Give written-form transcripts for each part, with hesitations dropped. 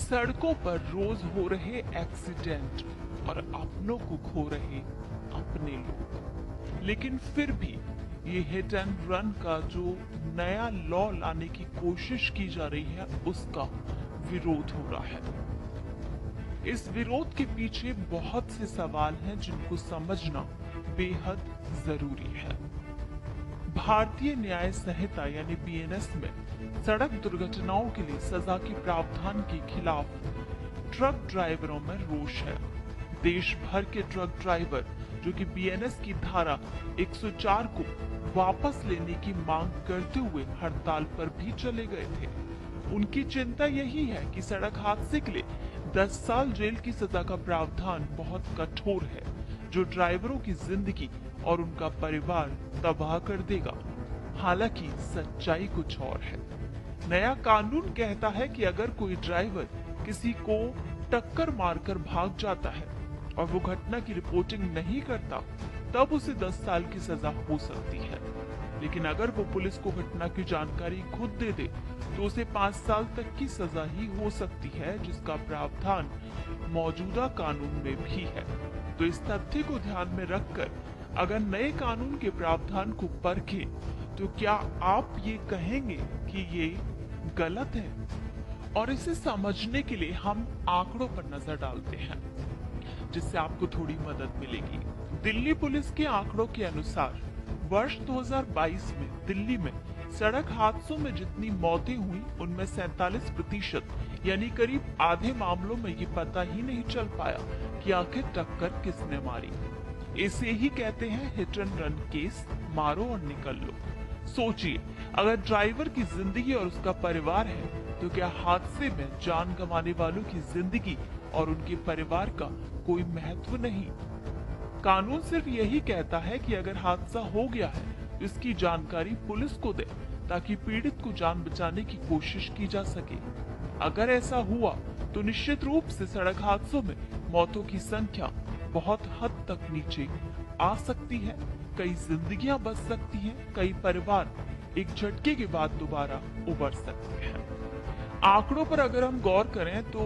सड़कों पर रोज हो रहे एक्सीडेंट और अपनों को खो रहे अपने लोग, लेकिन फिर भी ये हिट एंड रन का जो नया लॉ लाने की कोशिश की जा रही है उसका विरोध हो रहा है। इस विरोध के पीछे बहुत से सवाल हैं जिनको समझना बेहद जरूरी है। भारतीय न्याय संहिता यानी बीएनएस में सड़क दुर्घटनाओं के लिए सजा के प्रावधान के खिलाफ ट्रक ड्राइवरों में रोष है। देश भर के ट्रक ड्राइवर जो कि बीएनएस की धारा 104 को वापस लेने की मांग करते हुए हड़ताल पर भी चले गए थे। उनकी चिंता यही है कि सड़क हादसे के लिए 10 साल जेल की सजा का प्रावधान बहुत कठोर है, जो ड्राइवरों की जिंदगी और उनका परिवार तबाह कर देगा। हालांकि सच्चाई कुछ और है। नया कानून कहता है कि अगर कोई ड्राइवर किसी को टक्कर मारकर भाग जाता है और वो घटना की रिपोर्टिंग नहीं करता, तब उसे 10 साल की सजा हो सकती है। लेकिन अगर वो पुलिस को घटना की जानकारी खुद दे दे तो उसे 5 साल तक की सजा ही हो सकती है, जिसका प्रावधान मौजूदा कानून में भी है। तो इस तथ्य को ध्यान में रखकर अगर नए कानून के प्रावधान को परखें तो क्या आप ये कहेंगे कि ये गलत है? और इसे समझने के लिए हम आंकड़ों पर नजर डालते हैं, जिससे आपको थोड़ी मदद मिलेगी। दिल्ली पुलिस के आंकड़ों के अनुसार वर्ष 2022 में दिल्ली में सड़क हादसों में जितनी मौतें हुई उनमें 47% यानी करीब आधे मामलों में ये पता ही नहीं चल पाया कि आखिर टक्कर किसने मारी। इसे ही कहते हैं हिट एंड रन केस, मारो और निकल लो। सोचिए, अगर ड्राइवर की जिंदगी और उसका परिवार है तो क्या हादसे में जान गंवाने वालों की जिंदगी और उनके परिवार का कोई महत्व नहीं? कानून सिर्फ यही कहता है कि अगर हादसा हो गया है तो इसकी जानकारी पुलिस को दे ताकि पीड़ित को जान बचाने की कोशिश की जा सके। अगर ऐसा हुआ तो निश्चित रूप से सड़क हादसों में मौतों की संख्या बहुत हद तक नीचे आ सकती है, कई जिंदगियां बच सकती हैं, कई परिवार एक झटके के बाद दोबारा उबर सकते हैं। आंकड़ों पर अगर हम गौर करें तो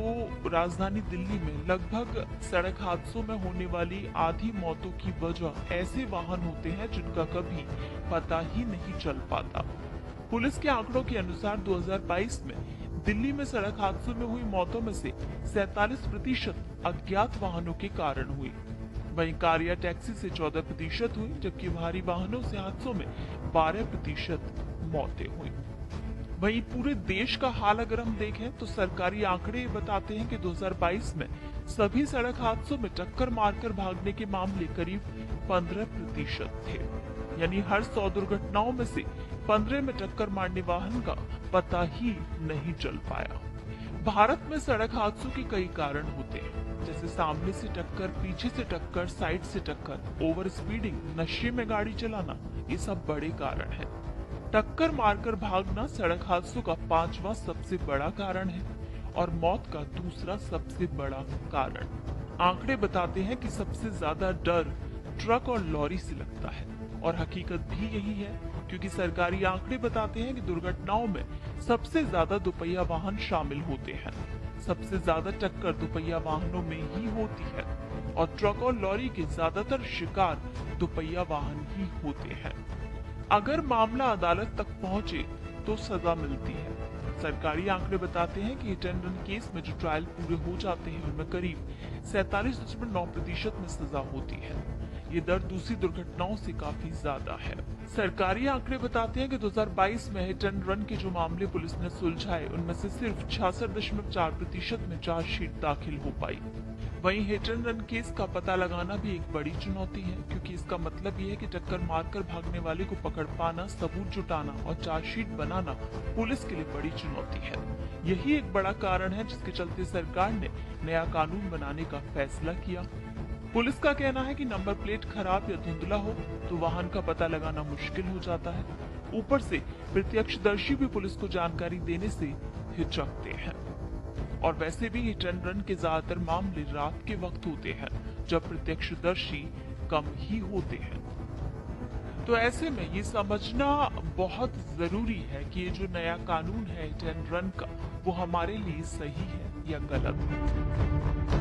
राजधानी दिल्ली में लगभग सड़क हादसों में होने वाली आधी मौतों की वजह ऐसे वाहन होते हैं जिनका कभी पता ही नहीं चल पाता। पुलिस के आंकड़ों के अनुसार 2022 में दिल्ली में सड़क हादसों में हुई मौतों में से 47% अज्ञात वाहनों के कारण हुई। वहीं कार या टैक्सी से 14% हुई, जबकि भारी वाहनों से हादसों में 12% मौतें हुई। वहीं पूरे देश का हाल अगर हम देखें तो सरकारी आंकड़े बताते हैं कि 2022 में सभी सड़क हादसों में टक्कर मारकर भागने के मामले करीब 15% थे, यानी हर 100 दुर्घटनाओं में से 15 में टक्कर मारने वाहन का पता ही नहीं चल पाया। भारत में सड़क हादसों के कई कारण होते हैं, जैसे सामने से टक्कर, पीछे से टक्कर, साइड से टक्कर, ओवर स्पीडिंग, नशे में गाड़ी चलाना, ये सब बड़े कारण हैं। टक्कर मारकर भागना सड़क हादसों का 5वां सबसे बड़ा कारण है और मौत का दूसरा सबसे बड़ा कारण। आंकड़े बताते हैं कि सबसे ज्यादा डर ट्रक और लॉरी से लगता है और हकीकत भी यही है, क्योंकि सरकारी आंकड़े बताते हैं कि दुर्घटनाओं में सबसे ज्यादा दुपहिया वाहन शामिल होते हैं। सबसे ज्यादा टक्कर दुपहिया वाहनों में ही होती है और ट्रक और लॉरी के ज्यादातर शिकार दुपहिया वाहन ही होते हैं। अगर मामला अदालत तक पहुंचे तो सजा मिलती है। सरकारी आंकड़े बताते हैं कि हिट एंड रन केस में जो ट्रायल पूरे हो जाते हैं उनमें करीब 47.9% में सजा होती है। ये दर दूसरी दुर्घटनाओं से काफी ज्यादा है। सरकारी आंकड़े बताते हैं कि 2022 में हिट एंड रन के जो मामले पुलिस ने सुलझाए उनमें से सिर्फ 66.4% में चार्जशीट दाखिल हो पाई। वहीं हिट एंड रन केस का पता लगाना भी एक बड़ी चुनौती है, क्योंकि इसका मतलब ये है कि टक्कर मारकर भागने वाले को पकड़ पाना, सबूत जुटाना और चार्जशीट बनाना पुलिस के लिए बड़ी चुनौती है। यही एक बड़ा कारण है जिसके चलते सरकार ने नया कानून बनाने का फैसला किया। पुलिस का कहना है कि नंबर प्लेट खराब या धुंधला हो तो वाहन का पता लगाना मुश्किल हो जाता है। ऊपर से प्रत्यक्षदर्शी भी पुलिस को जानकारी देने से हिचकते हैं और वैसे भी हिट एंड रन के ज्यादातर मामले रात के वक्त होते हैं, जब प्रत्यक्षदर्शी कम ही होते हैं। तो ऐसे में ये समझना बहुत जरूरी है कि ये जो नया कानून है हिट एंड रन का, वो हमारे लिए सही है या गलत।